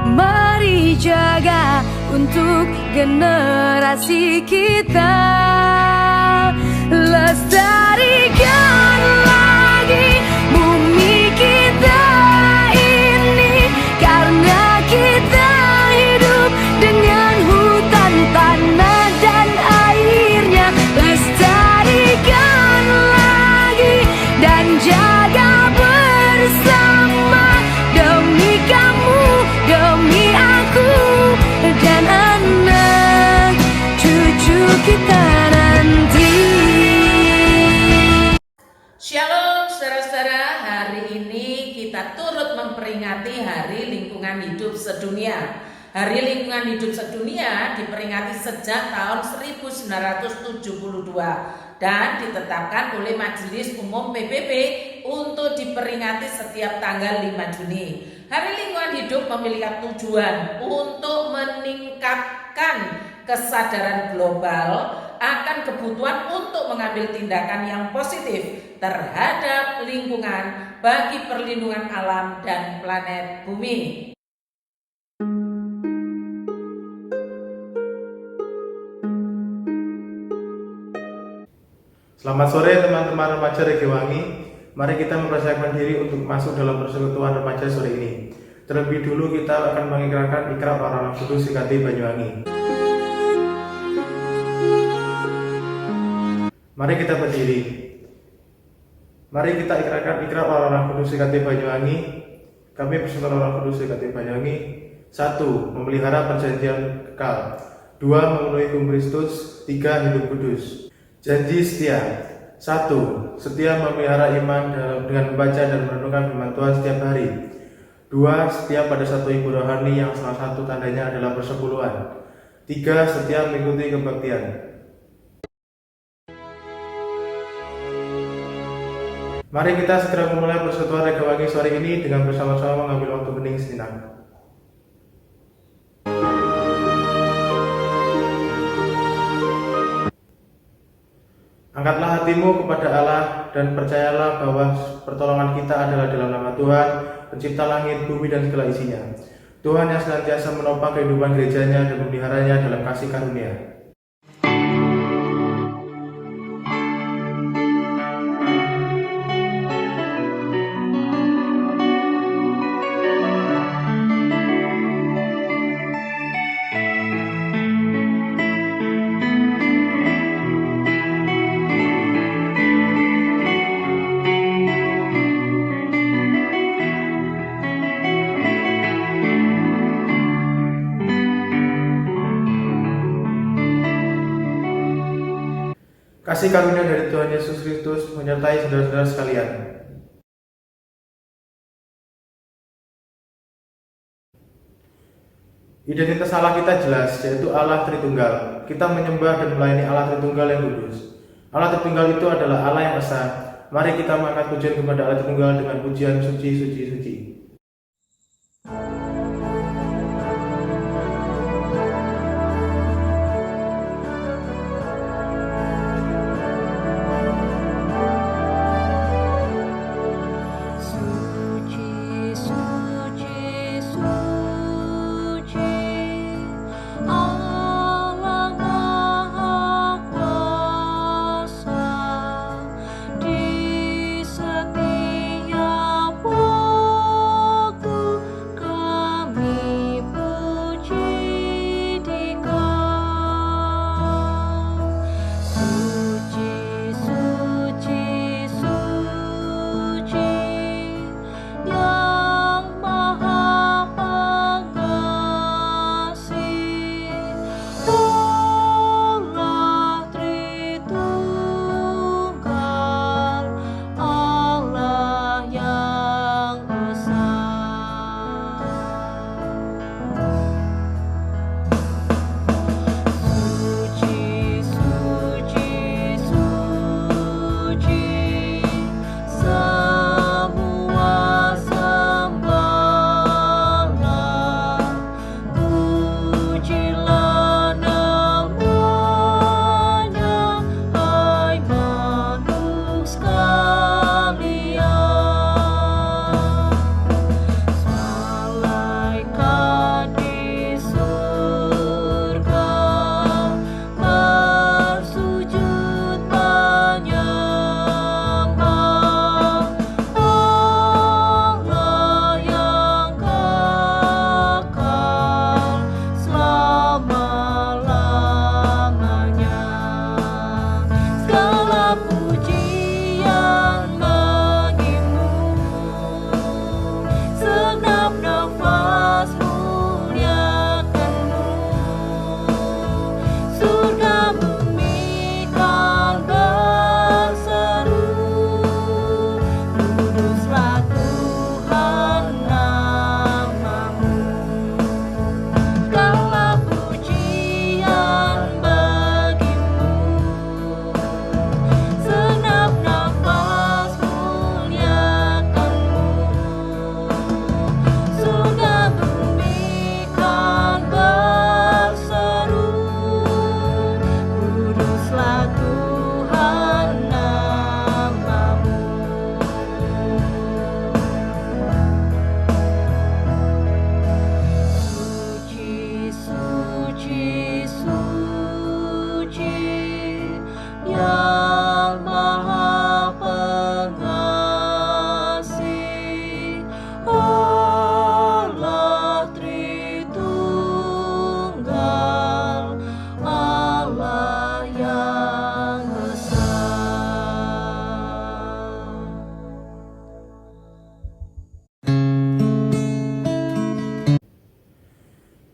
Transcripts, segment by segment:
Mari jaga untuk generasi kita, lestarikan lagi bumi kita ini, karena kita hidup dengan hutan, tanah dan airnya. Lestarikan lagi dan jaga bersama, demi kamu, demi aku, dan anak cucu kita nanti. Shalom saudara-saudara, hari ini kita turut memperingati Hari Lingkungan Hidup Sedunia. Hari Lingkungan Hidup Sedunia diperingati sejak tahun 1972 dan ditetapkan oleh Majelis Umum PBB untuk diperingati setiap tanggal 5 Juni. Hari Lingkungan Hidup memiliki tujuan untuk meningkatkan kesadaran global akan kebutuhan untuk mengambil tindakan yang positif terhadap lingkungan bagi perlindungan alam dan planet bumi. Selamat sore teman-teman remaja Regewangi. Mari kita mempersiapkan diri untuk masuk dalam persekutuan remaja sore ini. Terlebih dulu kita akan mengikrarkan Ikrar Para Roh Kudus GKT Banyuwangi. Mari kita berdiri. Mari kita ikrarkan Ikrar Para Roh Kudus GKT Banyuwangi. Kami persekutuan Roh Kudus GKT Banyuwangi. 1. Memelihara perjanjian kekal. 2. Memenuhi hukum Kristus. 3. Hidup kudus. Janji setia. 1. Setia memelihara iman dengan membaca dan merenungkan firman Tuhan setiap hari. 2. Setia pada satu ibu rohani yang salah satu tandanya adalah persepuluhan. 3. Setia mengikuti kebaktian. Mari kita segera memulai persekutuan Regewangi sore ini dengan bersama-sama mengambil waktu hening sejenak. Angkatlah hatimu kepada Allah dan percayalah bahwa pertolongan kita adalah dalam nama Tuhan, pencipta langit, bumi, dan segala isinya. Tuhan yang senantiasa menopang kehidupan gerejanya dan memeliharanya dalam kasih karunia. Kasih karunia dari Tuhan Yesus Kristus menyertai saudara-saudara sekalian. Identitas Allah kita jelas, yaitu Allah Tritunggal. Kita menyembah dan melayani Allah Tritunggal yang kudus. Allah Tritunggal itu adalah Allah yang esa. Mari kita mengangkat pujian kepada Allah Tritunggal dengan pujian suci, suci, suci. Di setiap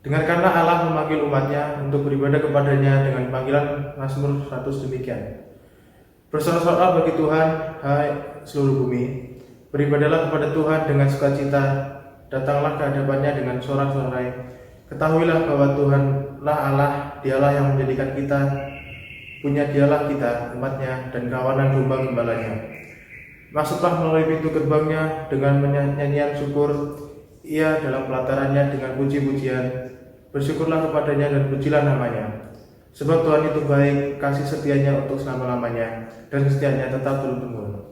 Dengarkanlah Allah memanggil umatnya untuk beribadah kepadanya dengan panggilan Mazmur 100 demikian. Bersorak-sorak bagi Tuhan, hai seluruh bumi. Beribadahlah kepada Tuhan dengan sukacita. Datanglah ke hadapannya dengan sorak-sorai. Ketahuilah bahwa Tuhanlah Allah, Dialah yang menjadikan kita. Punya Dialah kita, umatnya, dan kawanan domba gembalanya. Masuklah melalui pintu gerbangnya dengan nyanyian syukur. Ia dalam pelatarannya dengan puji-pujian. Bersyukurlah kepadanya dan pujilah namanya. Sebab Tuhan itu baik, kasih setianya untuk selama-lamanya, dan kesetiaannya tetap turun-temurun.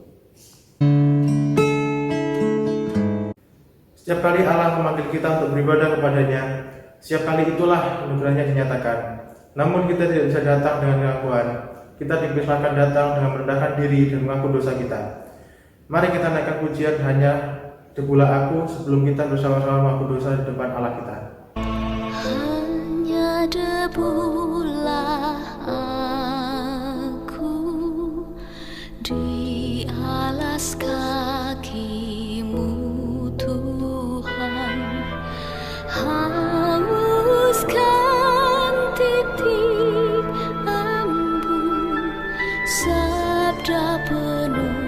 Setiap kali Allah memanggil kita untuk beribadah kepadanya, setiap kali itulah anugerahnya dinyatakan. Namun kita tidak bisa datang dengan pengakuan. Kita dipersilakan datang dengan merendahkan diri dan mengaku dosa kita. Mari kita naikkan pujian hanya debulah aku sebelum kita bersama-sama mengaku dosa di depan Allah kita. Hanya debulah aku di alas kaki-Mu Tuhan, hauskan titik embun sabda penuh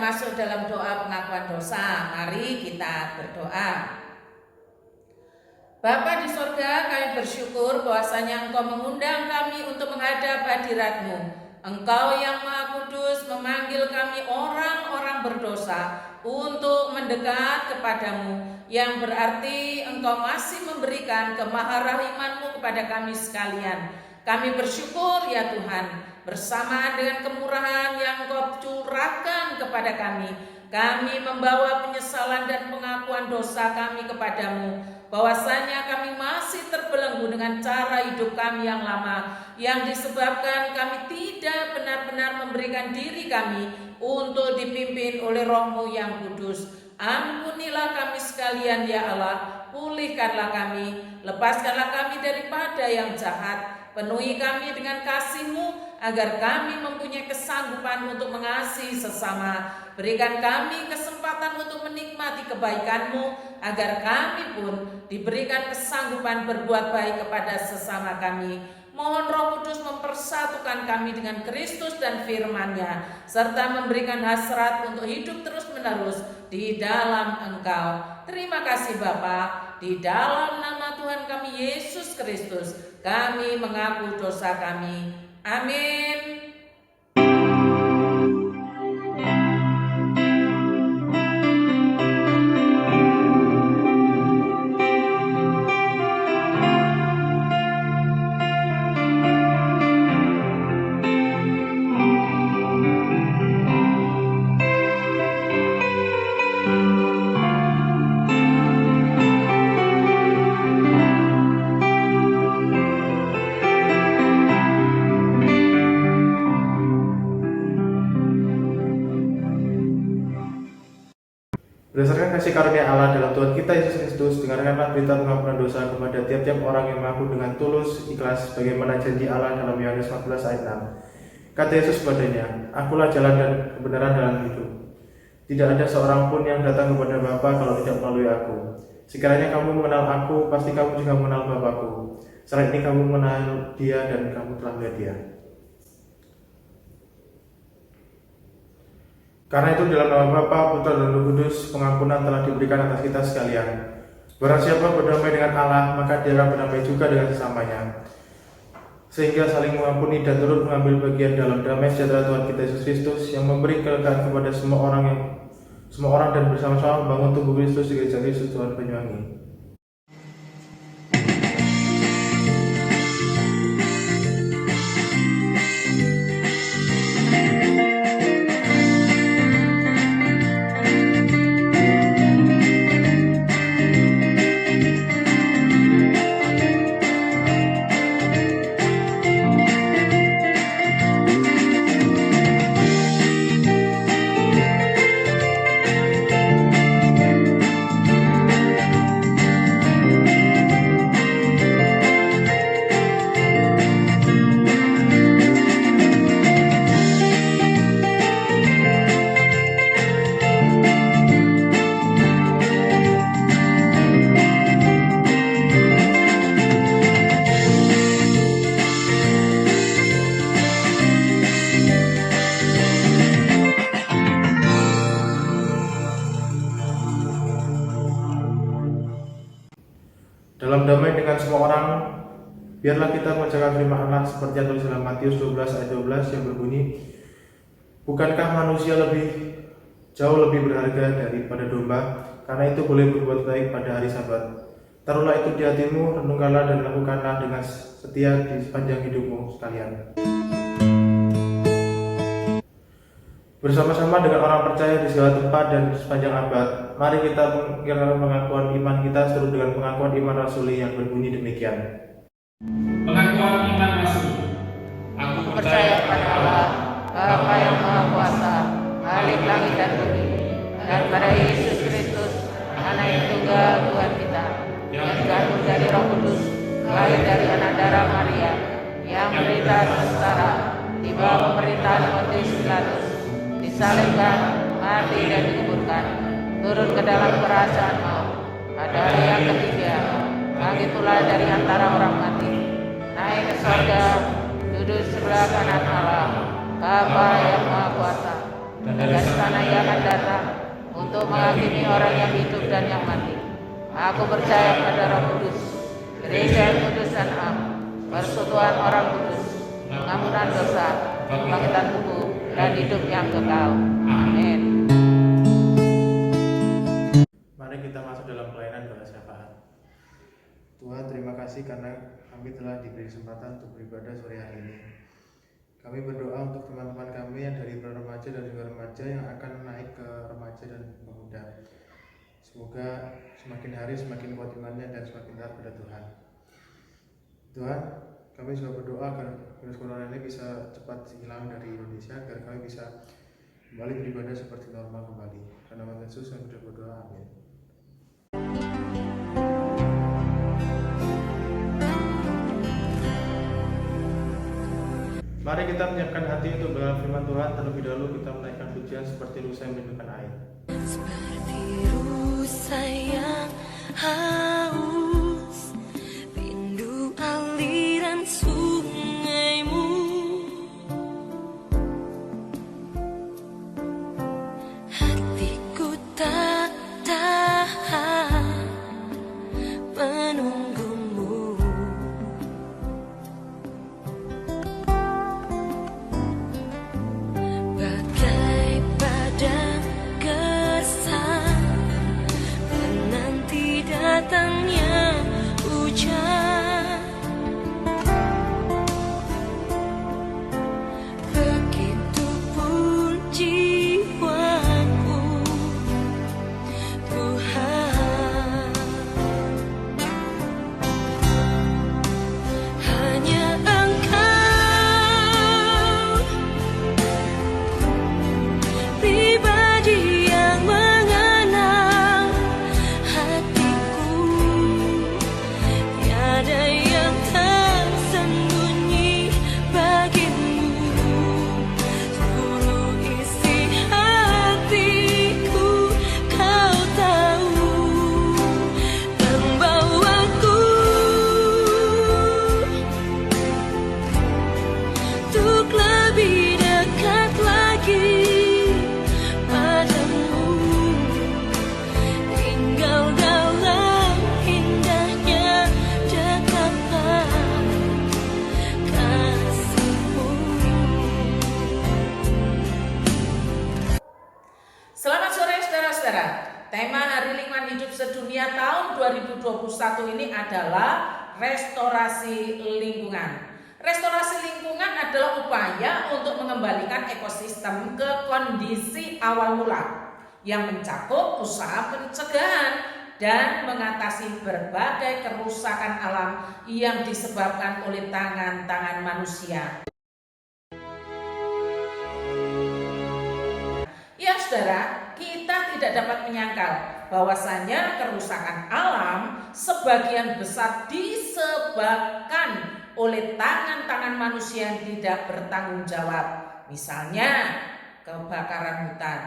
masuk dalam doa pengakuan dosa. Mari kita berdoa. Bapa di sorga, kami bersyukur bahwasanya Engkau mengundang kami untuk menghadap hadirat-Mu. Engkau yang Maha Kudus memanggil kami orang-orang berdosa untuk mendekat kepadamu, yang berarti Engkau masih memberikan kemaharahiman-Mu kepada kami sekalian. Kami bersyukur ya Tuhan, bersamaan dengan kemurahan yang Engkau curahkan kepada kami membawa penyesalan dan pengakuan dosa kami kepadamu, bahwasanya kami masih terbelenggu dengan cara hidup kami yang lama, yang disebabkan kami tidak benar-benar memberikan diri kami untuk dipimpin oleh Roh-Mu yang kudus. Ampunilah kami sekalian ya Allah, pulihkanlah kami, lepaskanlah kami daripada yang jahat, penuhi kami dengan kasih-Mu, agar kami mempunyai kesanggupan untuk mengasihi sesama. Berikan kami kesempatan untuk menikmati kebaikan-Mu, agar kami pun diberikan kesanggupan berbuat baik kepada sesama kami. Mohon Roh Kudus mempersatukan kami dengan Kristus dan firman-Nya, serta memberikan hasrat untuk hidup terus-menerus di dalam Engkau. Terima kasih Bapa, di dalam nama Tuhan kami Yesus Kristus, kami mengaku dosa kami. Amin. Berdasarkan kasih karunia Allah dalam Tuhan kita Yesus Kristus, dengarkanlah berita pengampunan dosa kepada tiap-tiap orang yang mengaku dengan tulus, ikhlas, bagaimana janji Allah dalam Yohanes 14 ayat 6. Kata Yesus padanya, Akulah jalan dan kebenaran dalam hidup. Tidak ada seorang pun yang datang kepada Bapa kalau tidak melalui aku. Sekiranya kamu mengenal aku, pasti kamu juga mengenal Bapakku. Selain ini kamu mengenal Dia dan kamu telah melihat Dia. Karena itu dalam nama Bapa, Putra dan Roh Kudus, pengampunan telah diberikan atas kita sekalian. Barang siapa berdamai dengan Allah, maka dia akan berdamai juga dengan sesamanya. Sehingga saling mengampuni dan turut mengambil bagian dalam damai sejahtera Tuhan kita Yesus Kristus, yang memberi kelegaan kepada semua orang dan bersama-sama membangun tubuh Kristus di gereja Kristus Tuhan Banyuwangi. dalam damai dengan semua orang. Biarlah kita mengerjakan firman Allah seperti yang tulis dalam Matius 12 ayat 12 yang berbunyi, bukankah manusia jauh lebih berharga daripada domba, karena itu boleh berbuat baik pada hari Sabat. Taruhlah itu di hatimu, renungkanlah dan lakukanlah dengan setia di sepanjang hidupmu sekalian. Bersama-sama dengan orang percaya di segala tempat dan sepanjang abad, mari kita mengikrarkan pengakuan iman kita seturut dengan pengakuan iman rasuli yang berbunyi demikian. Pengakuan iman rasuli. Aku percaya pada Allah, Bapa yang Maha Kuasa, Khalik langit dan bumi, dan pada Yesus Kristus, Anak yang tunggal Tuhan kita, yang dikandung dari Roh Kudus, lahir dari anak darah Maria, yang menderita sengsara di bawah pemerintahan Pontius Pilatus, disalibkan, mati dan dikuburkan, turun ke dalam kerajaan maut. Pada hari yang ketiga, bangkit pula dari antara orang mati, naik ke surga, duduk sebelah kanan Allah, Bapa yang Maha Kuasa, dan dari sana ia akan datang untuk menghakimi orang yang hidup dan yang mati. Aku percaya pada Roh Kudus, gereja yang kudus dan am, persekutuan orang kudus, pengampunan dosa, kebangkitan tubuh, dan hidup yang kekal. Amin. Mari kita masuk dalam pelayanan doa syafaat. Tuhan, terima kasih karena kami telah diberi kesempatan untuk beribadah sore hari ini. Kami berdoa untuk teman-teman kami yang dari remaja dan juga remaja yang akan naik ke remaja dan pemuda. Semoga semakin hari semakin kuat imannya dan semakin taat pada Tuhan. Tuhan, kami juga berdoa agar virus corona ini bisa cepat hilang dari Indonesia, agar kami bisa kembali beribadah seperti normal kembali. Karena nama Yesus kami sudah berdoa, amin. Mari kita menyiapkan hati untuk mendengar firman Tuhan. Terlebih dahulu kita menaikkan pujian seperti rusa yang merindukan air. Seperti rusa yang haus, rindu aliran sungaimu. Hatiku tak tahan menunggumu. Bagai padang gersang menanti datangnya hujan. Begitupun jiwaku, Tuhan. Hanya Engkau, pribadi yang mengenal hatiku. Tiada yang tersembunyi bagimu. Seluruh isi hatiku Kau tahu. Membawaku untuk lebih dekat lagi padamu, tinggal dalam indahnya dekapan kasih-Mu. Selamat sore saudara-saudara. Tema Hari Lingkungan Hidup Sedunia tahun 2021 ini adalah restorasi lingkungan. Restorasi lingkungan adalah upaya untuk mengembalikan ekosistem ke kondisi awal mula yang mencakup usaha pencegahan dan mengatasi berbagai kerusakan alam yang disebabkan oleh tangan-tangan manusia. Ya saudara, kita tidak dapat menyangkal bahwasanya kerusakan alam sebagian besar disebabkan oleh tangan-tangan manusia yang tidak bertanggung jawab. Misalnya kebakaran hutan,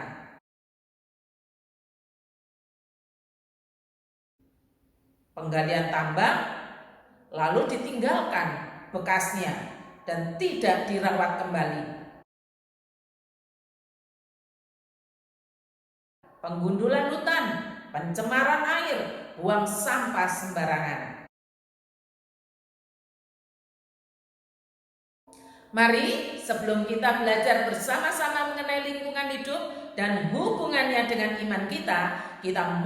penggalian tambang, lalu ditinggalkan bekasnya dan tidak dirawat kembali. Penggundulan hutan, pencemaran air, buang sampah sembarangan. Mari sebelum kita belajar bersama-sama mengenai lingkungan hidup dan hubungannya dengan iman kita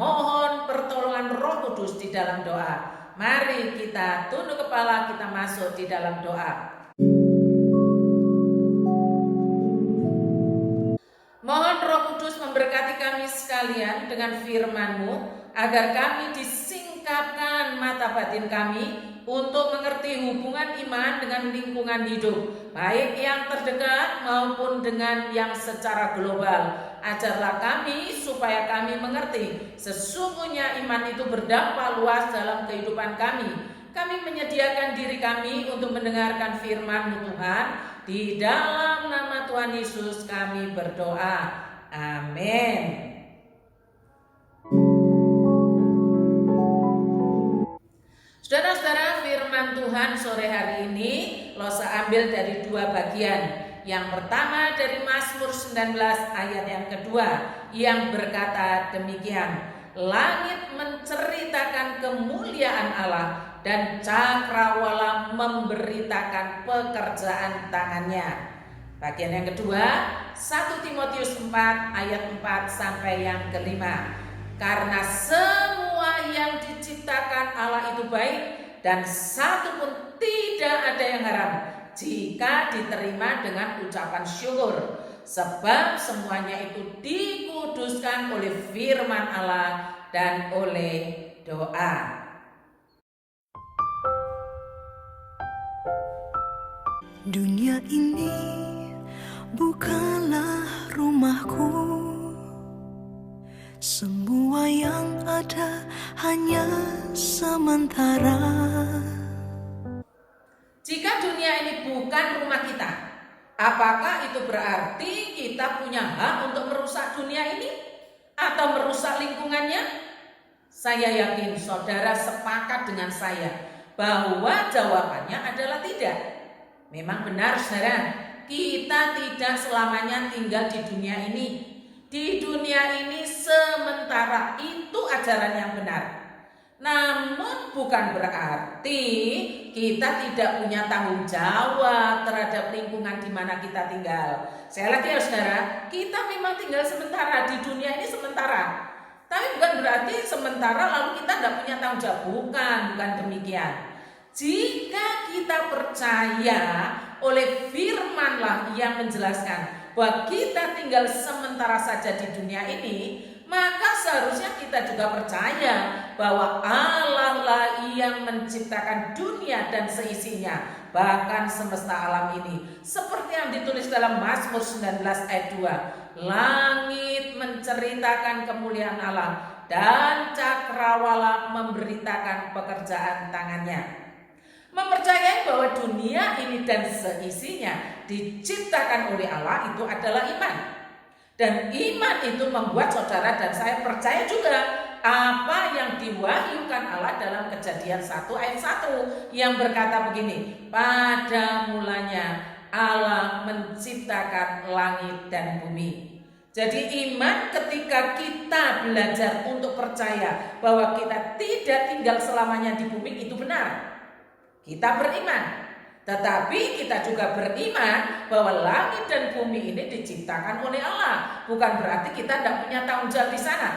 mohon pertolongan Roh Kudus di dalam doa. Mari kita tunduk kepala, kita masuk di dalam doa. Mohon Roh Kudus memberkati kami sekalian dengan firman-Mu, agar kami disingkapkan mata batin kami untuk mengerti hubungan iman dengan lingkungan hidup, baik yang terdekat maupun dengan yang secara global. Ajarlah kami supaya kami mengerti sesungguhnya iman itu berdampak luas dalam kehidupan kami. Kami menyediakan diri kami untuk mendengarkan firman-Mu Tuhan. Di dalam nama Tuhan Yesus kami berdoa. Amin. Saudara-saudara, firman Tuhan sore hari ini Losa ambil dari dua bagian. Yang pertama dari Mazmur 19 ayat yang kedua yang berkata demikian. Langit menceritakan kemuliaan Allah dan cakrawala memberitakan pekerjaan tangannya. Bagian yang kedua 1 Timotius 4 ayat 4 sampai yang kelima. Karena semua yang diciptakan Allah itu baik dan satu pun tidak ada yang haram jika diterima dengan ucapan syukur. Sebab semuanya itu dikuduskan oleh firman Allah dan oleh doa. Dunia ini bukanlah rumahku. Semua yang ada hanya sementara. Jika dunia ini bukan rumah kita, apakah itu berarti kita punya hak untuk merusak dunia ini atau merusak lingkungannya? Saya yakin saudara sepakat dengan saya bahwa jawabannya adalah tidak. Memang benar saudara, kita tidak selamanya tinggal di dunia ini. Di dunia ini sementara, itu ajaran yang benar. Namun bukan berarti kita tidak punya tanggung jawab terhadap lingkungan di mana kita tinggal. Saya lagi ya saudara, kita memang tinggal sementara di dunia ini sementara. Tapi bukan berarti sementara lalu kita tidak punya tanggung jawab. Bukan demikian. Jika kita percaya oleh firman-lah yang menjelaskan bahwa kita tinggal sementara saja di dunia ini, maka seharusnya kita juga percaya bahwa Allah lah yang menciptakan dunia dan seisinya, bahkan semesta alam ini. Seperti yang ditulis dalam Mazmur 19 ayat 2, langit menceritakan kemuliaan Allah dan cakrawala memberitakan pekerjaan tangannya. Mempercayai bahwa dunia ini dan seisinya diciptakan oleh Allah itu adalah iman. Dan iman itu membuat saudara dan saya percaya juga apa yang diwahyukan Allah dalam Kejadian 1 ayat 1 yang berkata begini, pada mulanya Allah menciptakan langit dan bumi. Jadi iman ketika kita belajar untuk percaya bahwa kita tidak tinggal selamanya di bumi itu benar. Kita beriman, tetapi kita juga beriman bahwa langit dan bumi ini diciptakan oleh Allah. Bukan berarti kita tidak punya tanggung jawab di sana.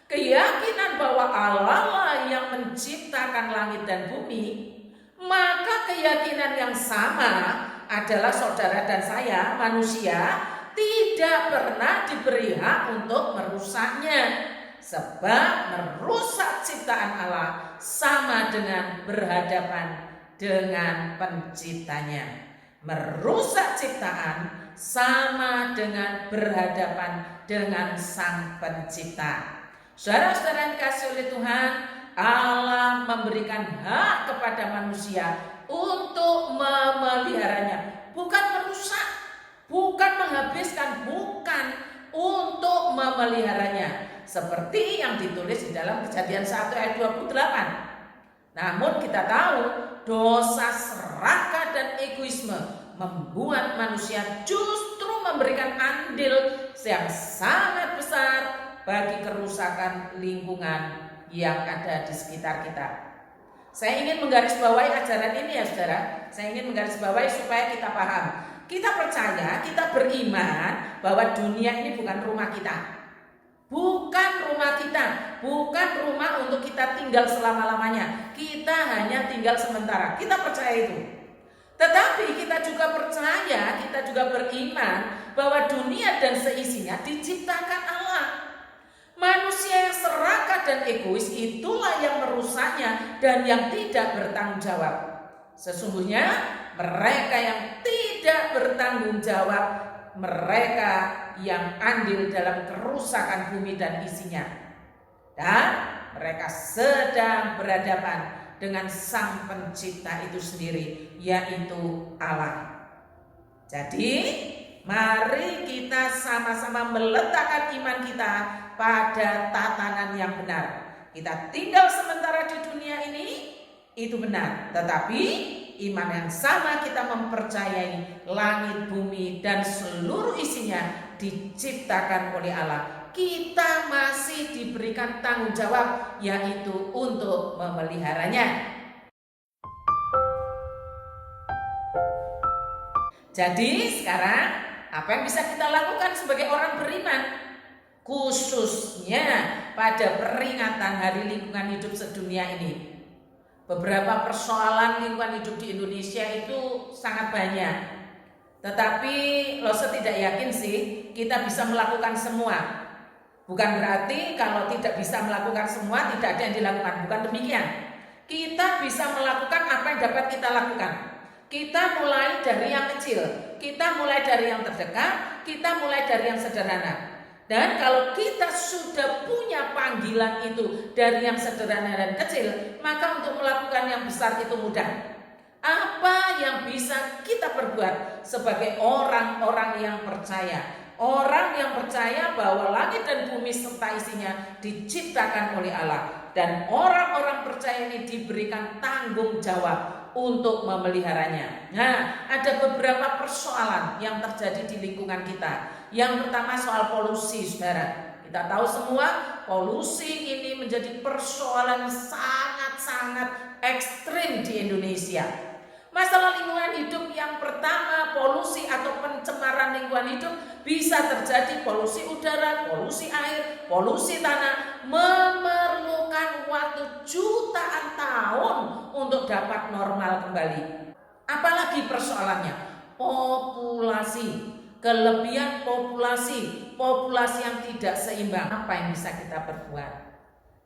Keyakinan bahwa Allah lah yang menciptakan langit dan bumi, maka keyakinan yang sama adalah saudara dan saya, manusia, tidak pernah diberi hak untuk merusaknya. Sebab merusak ciptaan Allah sama dengan berhadapan dengan penciptanya. Merusak ciptaan sama dengan berhadapan dengan sang pencipta. Saudara-saudara yang dikasihi oleh Tuhan, Allah memberikan hak kepada manusia untuk memeliharanya, bukan merusak, bukan menghabiskan, bukan, untuk memeliharanya. Seperti yang ditulis di dalam Kejadian 1 ayat 28. Namun kita tahu dosa serakah dan egoisme membuat manusia justru memberikan andil yang sangat besar bagi kerusakan lingkungan yang ada di sekitar kita. Saya ingin menggarisbawahi ajaran ini ya saudara. Saya ingin menggarisbawahi supaya kita paham. Kita percaya, kita beriman bahwa dunia ini bukan rumah kita. Bukan rumah kita, bukan rumah untuk kita tinggal selama-lamanya. Kita hanya tinggal sementara. Kita percaya itu. Tetapi kita juga percaya, kita juga beriman bahwa dunia dan seisinya diciptakan Allah. Manusia yang serakah dan egois itulah yang merusaknya dan yang tidak bertanggung jawab. Sesungguhnya mereka yang tidak bertanggung jawab, mereka yang andil dalam kerusakan bumi dan isinya. Dan mereka sedang berhadapan dengan Sang Pencipta itu sendiri, yaitu Allah. Jadi, mari kita sama-sama meletakkan iman kita pada tatanan yang benar. Kita tinggal sementara di dunia ini, itu benar. Tetapi iman yang sama kita mempercayai langit, bumi, dan seluruh isinya diciptakan oleh Allah. Kita masih diberikan tanggung jawab, yaitu untuk memeliharanya. Jadi sekarang apa yang bisa kita lakukan sebagai orang beriman? Khususnya pada peringatan Hari Lingkungan Hidup Sedunia ini. Beberapa persoalan lingkungan hidup di Indonesia itu sangat banyak. Tetapi Lose tidak yakin sih kita bisa melakukan semua. Bukan berarti kalau tidak bisa melakukan semua tidak ada yang dilakukan. Bukan demikian. Kita bisa melakukan apa yang dapat kita lakukan. Kita mulai dari yang kecil. Kita mulai dari yang terdekat. Kita mulai dari yang sederhana. Dan kalau kita sudah punya panggilan itu dari yang sederhana dan kecil, maka untuk melakukan yang besar itu mudah. Apa yang bisa kita perbuat sebagai orang-orang yang percaya? Orang yang percaya bahwa langit dan bumi serta isinya diciptakan oleh Allah. Dan orang-orang percaya ini diberikan tanggung jawab untuk memeliharanya. Nah, ada beberapa persoalan yang terjadi di lingkungan kita. Yang pertama soal polusi, saudara. Kita tahu semua polusi ini menjadi persoalan sangat-sangat ekstrim di Indonesia. Masalah lingkungan hidup yang pertama, polusi atau pencemaran lingkungan hidup bisa terjadi polusi udara, polusi air, polusi tanah, memerlukan waktu jutaan tahun untuk dapat normal kembali. Apalagi persoalannya? Populasi, kelebihan populasi yang tidak seimbang. Apa yang bisa kita perbuat?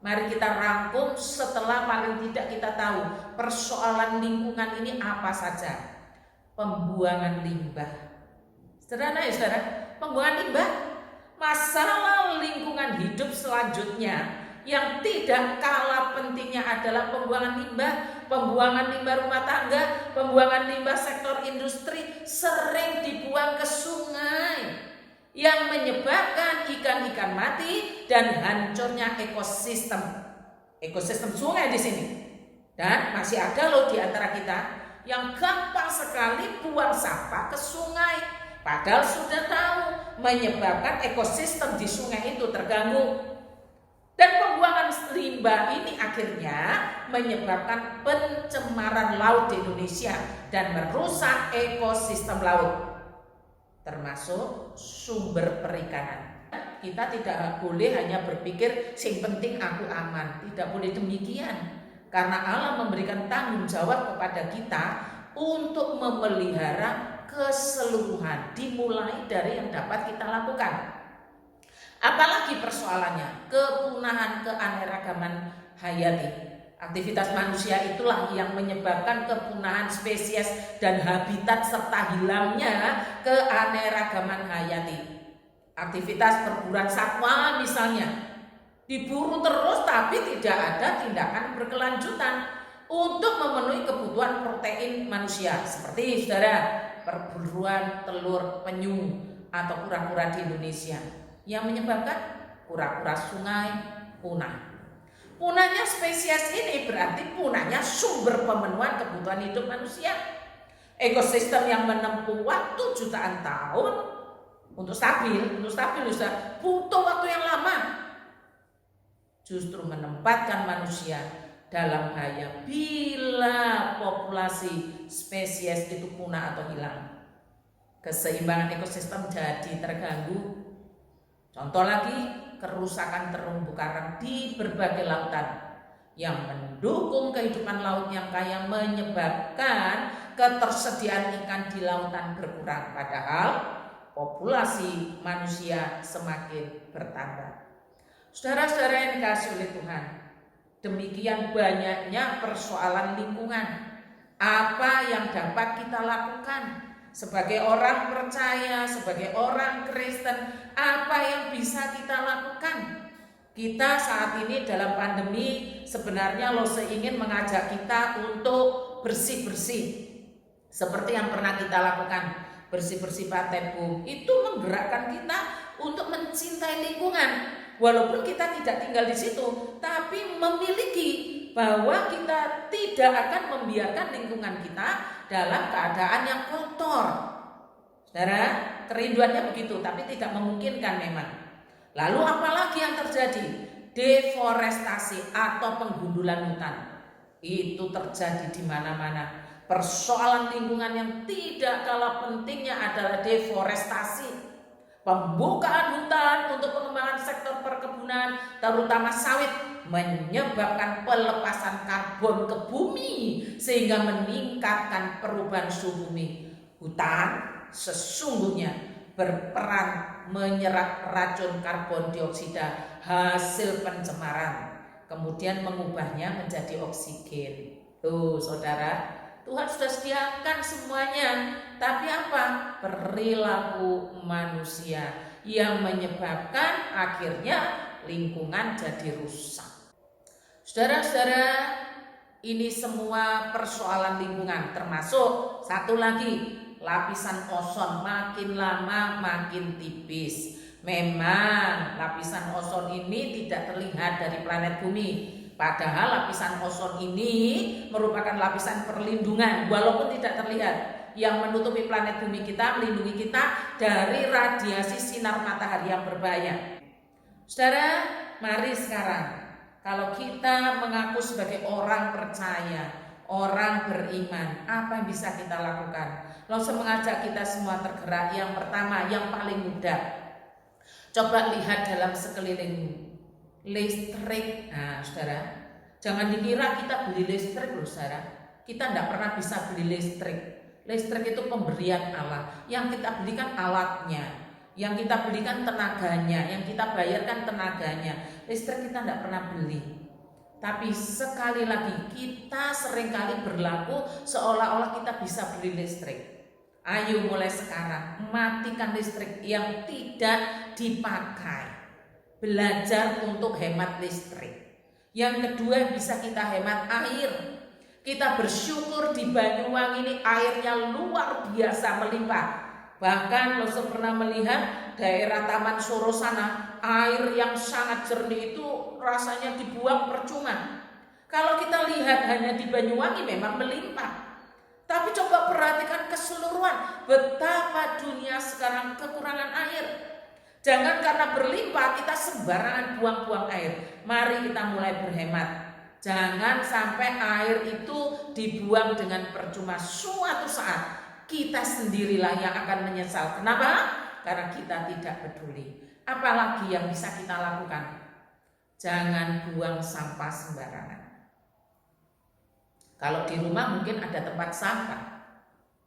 Mari kita rangkum setelah paling tidak kita tahu persoalan lingkungan ini apa saja. Pembuangan limbah. Sederhana ya saudara, pembuangan limbah. Masalah lingkungan hidup selanjutnya yang tidak kalah pentingnya adalah pembuangan limbah. Pembuangan limbah rumah tangga, pembuangan limbah sektor industri sering dibuang ke sungai, yang menyebabkan ikan-ikan mati dan hancurnya ekosistem sungai di sini. Dan masih ada loh di antara kita yang gampang sekali buang sampah ke sungai, padahal sudah tahu menyebabkan ekosistem di sungai itu terganggu. Dan pembuangan limbah ini akhirnya menyebabkan pencemaran laut di Indonesia dan merusak ekosistem laut, termasuk sumber perikanan. Kita tidak boleh hanya berpikir sing penting aku aman. Tidak boleh demikian. Karena Allah memberikan tanggung jawab kepada kita untuk memelihara keseluruhan, dimulai dari yang dapat kita lakukan. Apalagi persoalannya? Kepunahan keanekaragaman hayati. Aktivitas manusia itulah yang menyebabkan kepunahan spesies dan habitat serta hilangnya keanekaragaman hayati. Aktivitas perburuan satwa misalnya, diburu terus tapi tidak ada tindakan berkelanjutan untuk memenuhi kebutuhan protein manusia. Seperti saudara, perburuan telur penyu atau kura-kura di Indonesia yang menyebabkan kura-kura sungai punah. Punahnya spesies ini berarti punahnya sumber pemenuhan kebutuhan hidup manusia. Ekosistem yang menempuh waktu jutaan tahun untuk stabil butuh waktu yang lama. Justru menempatkan manusia dalam bahaya bila populasi spesies itu punah atau hilang. Keseimbangan ekosistem jadi terganggu. Contoh lagi, kerusakan terumbu karang di berbagai lautan yang mendukung kehidupan laut yang kaya menyebabkan ketersediaan ikan di lautan berkurang, padahal populasi manusia semakin bertambah. Saudara-saudara yang dikasihi oleh Tuhan, demikian banyaknya persoalan lingkungan. Apa yang dapat kita lakukan sebagai orang percaya, sebagai orang Kristen? Apa yang bisa kita lakukan? Kita saat ini dalam pandemi sebenarnya LOSE ingin mengajak kita untuk bersih-bersih. Seperti yang pernah kita lakukan, bersih-bersih Pantai Bum, itu menggerakkan kita untuk mencintai lingkungan. Walaupun kita tidak tinggal di situ, tapi memiliki bahwa kita tidak akan membiarkan lingkungan kita dalam keadaan yang kotor. Saudara, kerinduannya begitu, tapi tidak memungkinkan memang. Lalu apalagi yang terjadi? Deforestasi atau penggundulan hutan. Itu terjadi di mana-mana. Persoalan lingkungan yang tidak kalah pentingnya adalah deforestasi. Pembukaan hutan untuk pengembangan sektor perkebunan, terutama sawit, menyebabkan pelepasan karbon ke bumi sehingga meningkatkan perubahan suhu bumi. Hutan sesungguhnya berperan menyerap racun karbon dioksida hasil pencemaran, kemudian mengubahnya menjadi oksigen. Tuh saudara, Tuhan sudah sediakan semuanya, tapi apa? Perilaku manusia yang menyebabkan akhirnya lingkungan jadi rusak. Saudara-saudara, ini semua persoalan lingkungan, termasuk satu lagi, lapisan ozon makin lama makin tipis. Memang lapisan ozon ini tidak terlihat dari planet bumi, padahal lapisan ozon ini merupakan lapisan perlindungan walaupun tidak terlihat, yang menutupi planet bumi kita, melindungi kita dari radiasi sinar matahari yang berbahaya. Saudara, mari sekarang kalau kita mengaku sebagai orang percaya, orang beriman, apa yang bisa kita lakukan? LOSE mengajak kita semua tergerak. Yang pertama, yang paling mudah, coba lihat dalam sekeliling listrik. Nah saudara, jangan dikira kita beli listrik loh saudara. Kita tidak pernah bisa beli listrik. Listrik itu pemberian Allah. Yang kita belikan alatnya, yang kita belikan tenaganya, yang kita bayarkan tenaganya. Listrik kita tidak pernah beli. Tapi sekali lagi, kita seringkali berlaku seolah-olah kita bisa beli listrik. Ayo mulai sekarang matikan listrik yang tidak dipakai. Belajar untuk hemat listrik. Yang kedua, bisa kita hemat air. Kita bersyukur di Banyuwangi ini airnya luar biasa melimpah. Bahkan LOSE pernah melihat daerah Taman Soro sana, air yang sangat jernih itu rasanya dibuang percuma. Kalau kita lihat hanya di Banyuwangi memang melimpah. Tapi coba perhatikan keseluruhan, betapa dunia sekarang kekurangan air. Jangan karena berlimpah kita sembarangan buang-buang air. Mari kita mulai berhemat. Jangan sampai air itu dibuang dengan percuma. Suatu saat kita sendirilah yang akan menyesal. Kenapa? Karena kita tidak peduli. Apalagi yang bisa kita lakukan? Jangan buang sampah sembarangan. Kalau di rumah mungkin ada tempat sampah.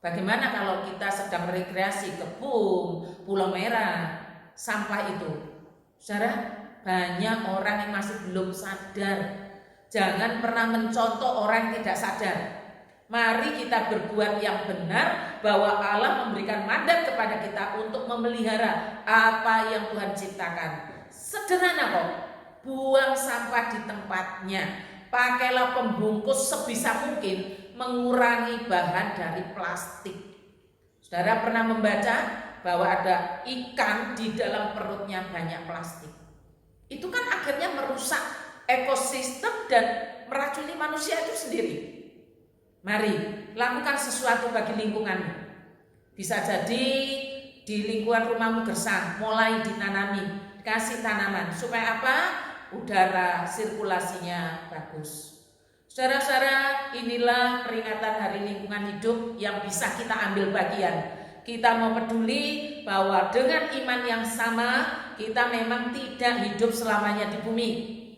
Bagaimana kalau kita sedang rekreasi ke Pulau Merah, sampah itu? Saudara, banyak orang yang masih belum sadar. Jangan pernah mencontoh orang yang tidak sadar. Mari kita berbuat yang benar, bahwa Allah memberikan mandat kepada kita untuk memelihara apa yang Tuhan ciptakan. Sederhana kok, buang sampah di tempatnya. Pakailah pembungkus sebisa mungkin, mengurangi bahan dari plastik. Saudara pernah membaca bahwa ada ikan di dalam perutnya banyak plastik. Itu kan akhirnya merusak ekosistem dan meracuni manusia itu sendiri. Mari lakukan sesuatu bagi lingkunganmu. Bisa jadi di lingkungan rumahmu gersang, mulai ditanami, kasih tanaman supaya apa? Udara sirkulasinya bagus. Saudara-saudara, inilah peringatan Hari Lingkungan Hidup yang bisa kita ambil bagian. Kita mau peduli bahwa dengan iman yang sama, kita memang tidak hidup selamanya di bumi.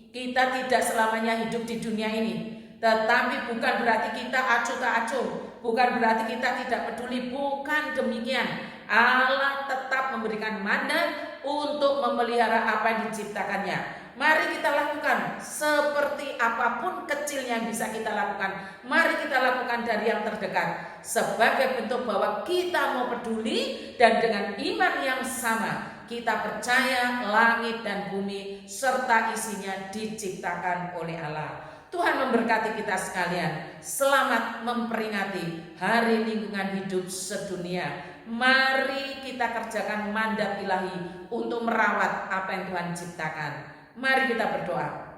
Kita tidak selamanya hidup di dunia ini. Tetapi bukan berarti kita acuh tak acuh, bukan berarti kita tidak peduli, bukan demikian. Allah tetap memberikan mandat untuk memelihara apa yang diciptakannya. Mari kita lakukan seperti apapun kecilnya yang bisa kita lakukan. Mari kita lakukan dari yang terdekat sebagai bentuk bahwa kita mau peduli dan dengan iman yang sama kita percaya langit dan bumi serta isinya diciptakan oleh Allah. Tuhan memberkati kita sekalian. Selamat memperingati Hari Lingkungan Hidup Sedunia. Mari kita kerjakan mandat ilahi untuk merawat apa yang Tuhan ciptakan. Mari kita berdoa.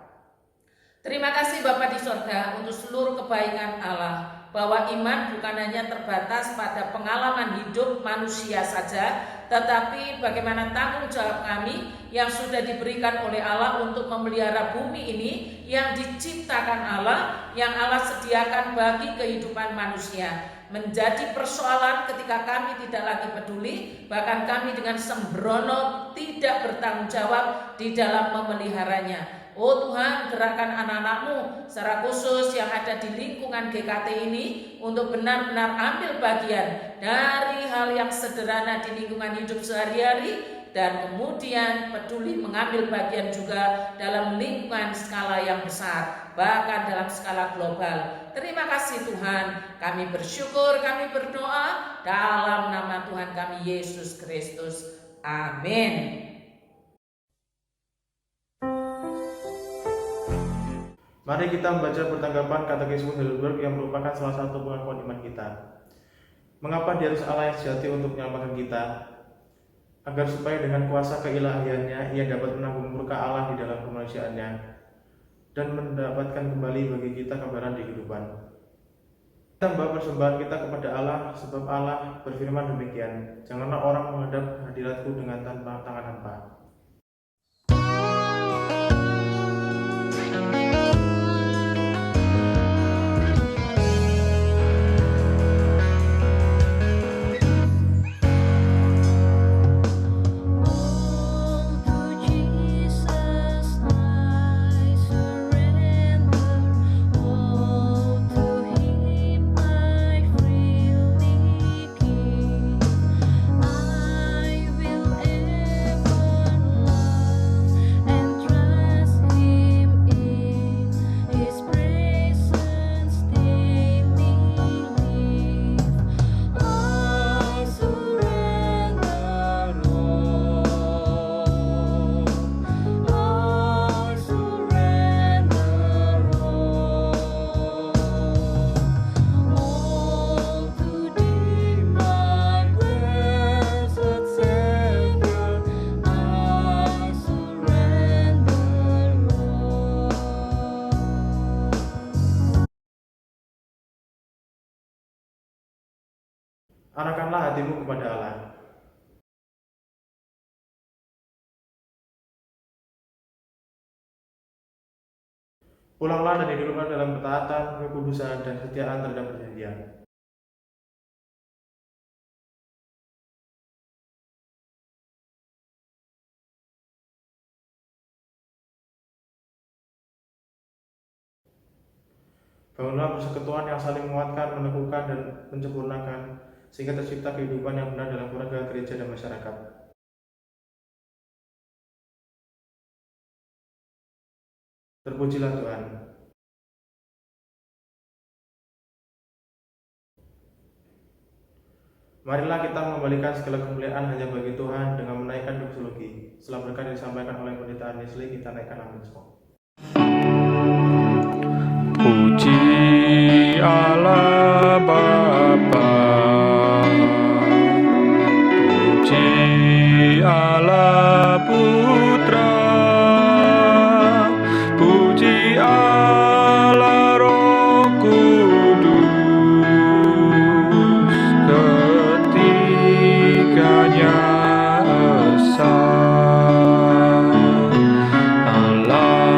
Terima kasih Bapa di sorga untuk seluruh kebaikan Allah, bahwa iman bukan hanya terbatas pada pengalaman hidup manusia saja, tetapi bagaimana tanggung jawab kami yang sudah diberikan oleh Allah untuk memelihara bumi ini yang diciptakan Allah, yang Allah sediakan bagi kehidupan manusia. Menjadi persoalan ketika kami tidak lagi peduli, bahkan kami dengan sembrono tidak bertanggung jawab di dalam memeliharanya. Oh Tuhan, gerakkan anak-anak-Mu secara khusus yang ada di lingkungan GKT ini untuk benar-benar ambil bagian dari hal yang sederhana di lingkungan hidup sehari-hari, dan kemudian peduli mengambil bagian juga dalam lingkungan skala yang besar, bahkan dalam skala global. Terima kasih Tuhan, kami bersyukur, kami berdoa dalam nama Tuhan kami Yesus Kristus. Amin. Mari kita membaca pertanggapan Katekismus Heidelberg yang merupakan salah satu pengakuan iman kita. Mengapa Dia harus Allah yang sejati untuk menyelamatkan kita? Agar supaya dengan kuasa keilahiannya Ia dapat menanggung murka Allah di dalam kemanusiaannya dan mendapatkan kembali bagi kita kebenaran di kehidupan. Kita membawa persembahan kita kepada Allah sebab Allah berfirman demikian, janganlah orang menghadap hadiratku dengan tanpa tangan hampa. Arahkanlah hatimu kepada Allah. Pulanglah dan hiduplah dalam ketaatan, kekudusan, dan kesetiaan terhadap perjanjian. Bangunlah persekutuan yang saling menguatkan, meneguhkan, dan menyempurnakan, sehingga tercipta kehidupan yang benar dalam keluarga, gereja, dan masyarakat. Terpujilah Tuhan. Marilah kita mengembalikan segala kemuliaan hanya bagi Tuhan dengan menaikkan doksologi. Setelah berkat yang disampaikan oleh pendeta Arnisli, kita naikkan amin semua. Puji Allah Bapa, puji Allah Putra, puji Allah Roh Kudus, ketiganya esa. Allah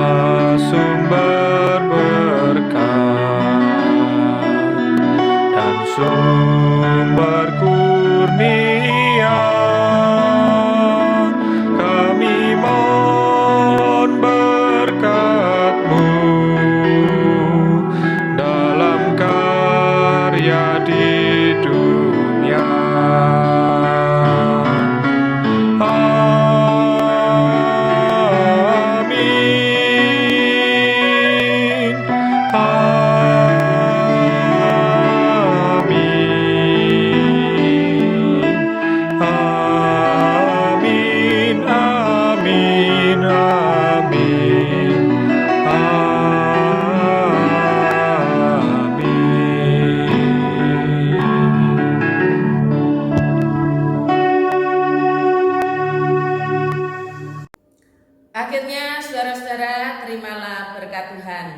Tuhan.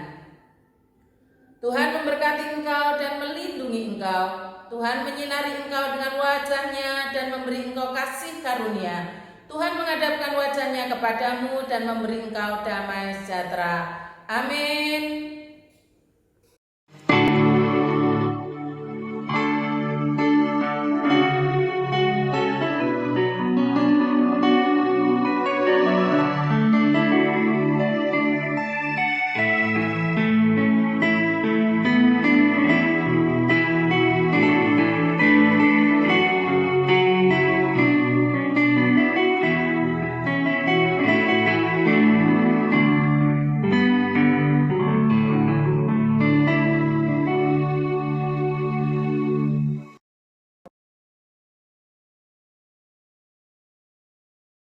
Tuhan memberkati engkau dan melindungi engkau. Tuhan menyinari engkau dengan wajah-Nya dan memberi engkau kasih karunia. Tuhan menghadapkan wajah-Nya kepadamu dan memberi engkau damai sejahtera. Amin.